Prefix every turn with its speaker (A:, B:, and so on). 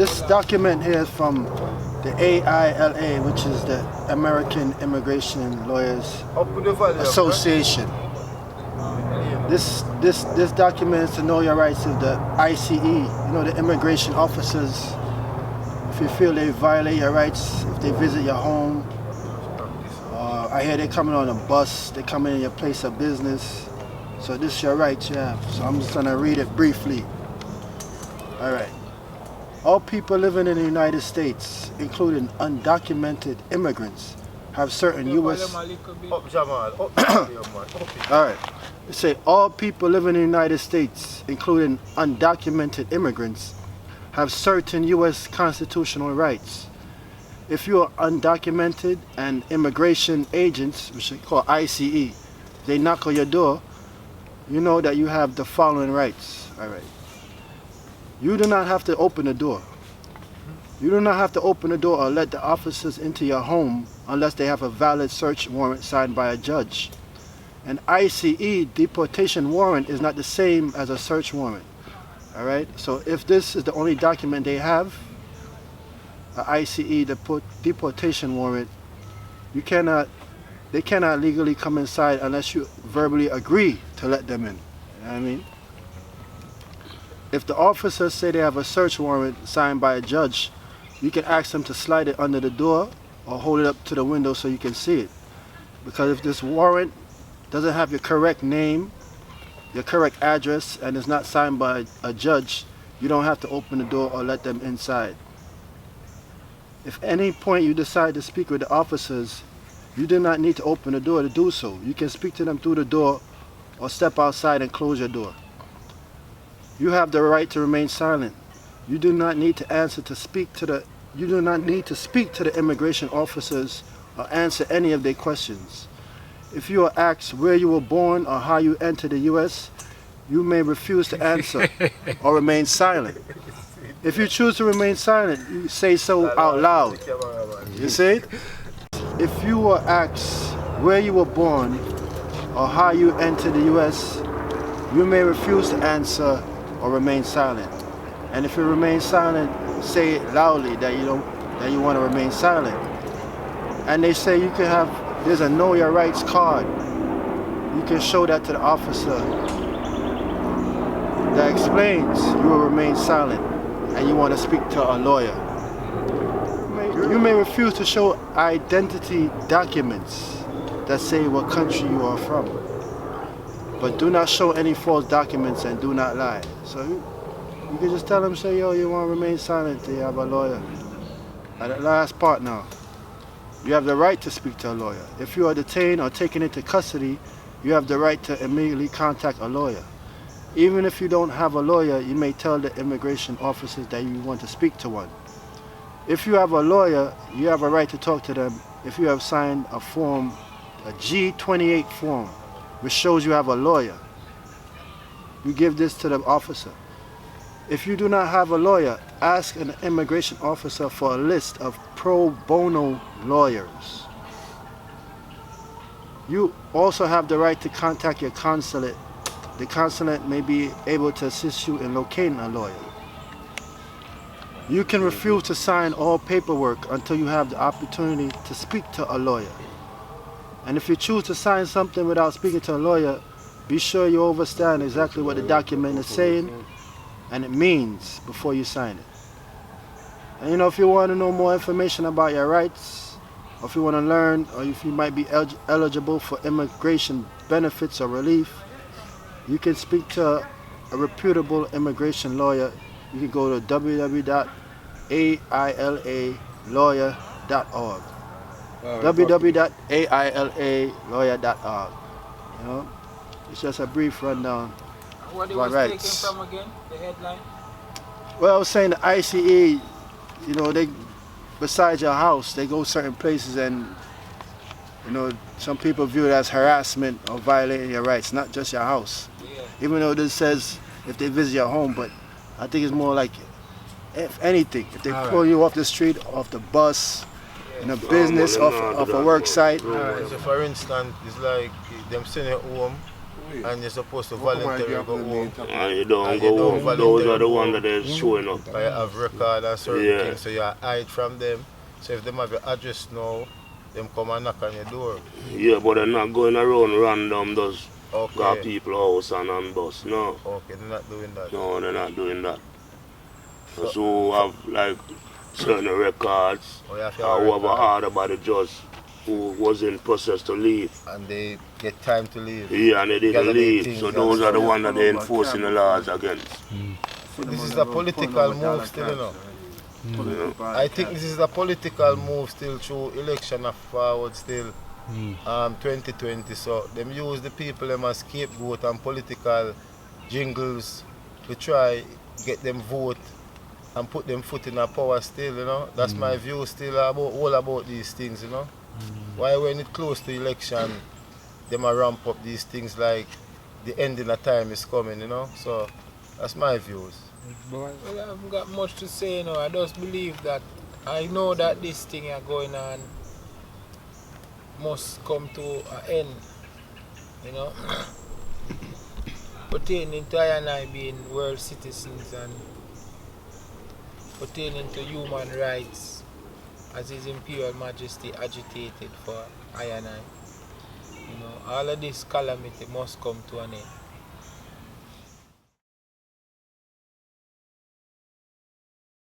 A: This document here is from the AILA, which is the American Immigration Lawyers Association. This document is to know your rights of the ICE, the immigration officers. If you feel they violate your rights, if they visit your home, I hear they're coming on a bus, they're coming in your place of business. So this is your rights you have. So I'm just gonna read it briefly. All right. All people living in the United States, including undocumented immigrants, have certain U.S. All right. It say all people living in the United States, including undocumented immigrants, have certain U.S. constitutional rights. If you are undocumented and immigration agents, which they call ICE, they knock on your door, you know that you have the following rights. All right. You do not have to open the door. You do not have to open the door or let the officers into your home unless they have a valid search warrant signed by a judge. An ICE deportation warrant is not the same as a search warrant. All right. So if this is the only document they have, an ICE deportation warrant, they cannot legally come inside unless you verbally agree to let them in. You know what I mean? If the officers say they have a search warrant signed by a judge, you can ask them to slide it under the door or hold it up to the window so you can see it. Because if this warrant doesn't have your correct name, your correct address, and is not signed by a judge, you don't have to open the door or let them inside. If at any point you decide to speak with the officers, you do not need to open the door to do so. You can speak to them through the door or step outside and close your door. You have the right to remain silent. You do not need to speak to the immigration officers or answer any of their questions. If you are asked where you were born or how you entered the U.S., you may refuse to answer or remain silent. If you choose to remain silent, you say so out loud. You see it? If you were asked where you were born or how you entered the U.S., you may refuse to answer or remain silent. And if you remain silent, say it loudly that you want to remain silent. And they say there's a Know Your Rights card. You can show that to the officer that explains you will remain silent and you want to speak to a lawyer. You may refuse to show identity documents that say what country you are from. But do not show any false documents and do not lie. So you can just tell them, say, yo, you want to remain silent till you have a lawyer. At the last part now, you have the right to speak to a lawyer. If you are detained or taken into custody, you have the right to immediately contact a lawyer. Even if you don't have a lawyer, you may tell the immigration officers that you want to speak to one. If you have a lawyer, you have a right to talk to them if you have signed a form, a G-28 form, which shows you have a lawyer. You give this to the officer. If you do not have a lawyer, ask an immigration officer for a list of pro bono lawyers. You also have the right to contact your consulate. The consulate may be able to assist you in locating a lawyer. You can refuse to sign all paperwork until you have the opportunity to speak to a lawyer. And if you choose to sign something without speaking to a lawyer, be sure you understand exactly what the document is saying and it means before you sign it. And if you want to know more information about your rights, or if you want to learn, or if you might be eligible for immigration benefits or relief, you can speak to a reputable immigration lawyer. You can go to www.ailalawyer.org. www.ailalawyer.org. It's just a brief rundown.
B: What it was taken from again, the headline?
A: Well, I was saying the ICE, they, besides your house, they go certain places and, some people view it as harassment or violating your rights, not just your house.
B: Yeah.
A: Even though this says if they visit your home, but I think it's more like, if anything, if they pull you off the street, off the bus, in a business, off a work site.
C: So for instance, it's like them send you home and you're supposed to voluntarily go home.
D: And you don't go home. Those are the ones that they're showing up.
C: You have record and certain things, so you hide from them. So if them have your address now, them come and knock on your door.
D: Yeah, but they're not going around random, just got people house and bus. No.
C: Okay, they're not doing that.
D: No, they're not doing that. So have like certain records or whoever ordered by the judge who was in process to leave.
C: And they get time to leave.
D: Yeah, and they didn't leave. So those are the ones that they're enforcing the laws against.
C: So this is a political move still, you know. I think this is a political move still through election of forward still 2020. So them use the people them as scapegoat and political jingles to try get them vote and put them foot in a power still, you know. That's my view still all about these things, you know. Why when it close to election, them a ramp up these things like the ending of time is coming, you know. So that's my views.
B: Well, I haven't got much to say, you know. I just believe that I know that this thing is going on must come to an end, you know. Pertaining to I and I being world citizens and pertaining to human rights as His Imperial Majesty agitated for I and I. You know, all of this calamity must come to an end.